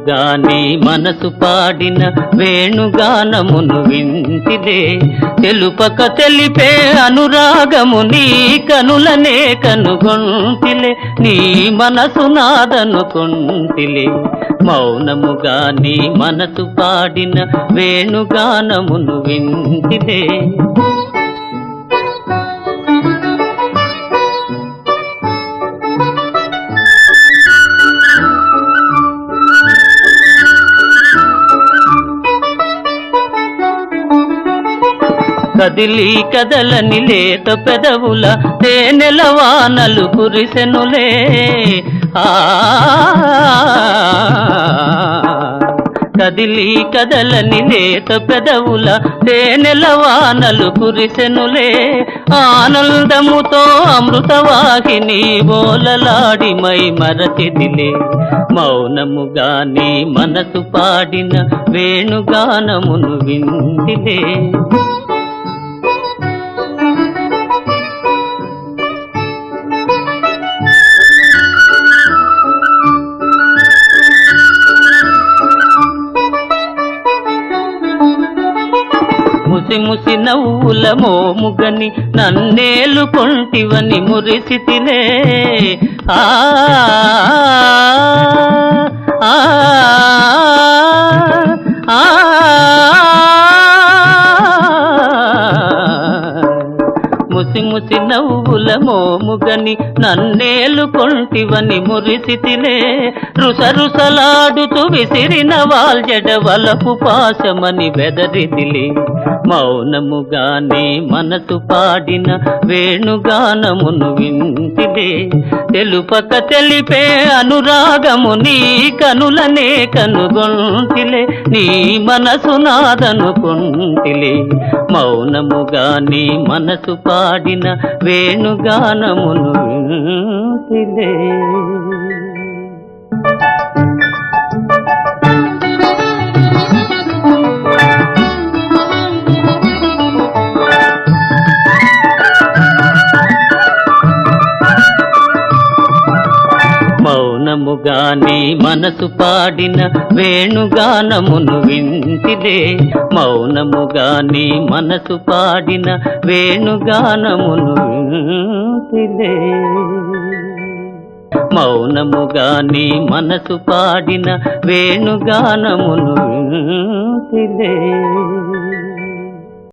మౌనముగా నీ మనసు పాడిన వేణుగానమును వింటిలే. తెలుపక తెలిపే అనురాగము నీ కనులనే కనుగొంటిలే. నీ మనసు నాదనుకొంటిలే. మౌనముగా నీ మనసు పాడిన వేణుగానమును వింటిలే. కదిలి కదలని లేత పెదవుల తేనెల వానలు కురిసెనులే. కదిలి కదలని లేత పెదవుల తేనెల వానలు కురిసెనులే. ఆనందముతో అమృతవాహిని బోలలాడి మై మరచిదిలే. మౌనముగా నీ మనసు పాడిన వేణుగానమును వింటిలే. ముసి నవ్వుల మోముగని నన్నేలు కొంటివని మురిసితిలే. ఆ ముసి నవ్వుల మోముగని నన్నేలు కొంటివని మురిసితిలే. రుసరుసలాడుతూ విసిరిన వాల్జడ వలపు పాశమని బెదరిదిలే. మౌనముగా నీ మనసు పాడిన వేణుగానమును వింటిలే. తెలుపక తెలిపే అనురాగము నీ కనులనే కనుగొంటిలే. నీ మనసు నాదనుకొంటిలే. మౌనముగా నీ మనసు పాడిన వేణుగానమును వింటిలే. మౌనముగా నీ మనసు పాడిన వేణుగానమును వింటిలే. మౌనముగా నీ మనసు పాడిన వేణుగానమును వింటిలే. మౌనముగా నీ మనసు పాడిన వేణుగానమును వింటిలే.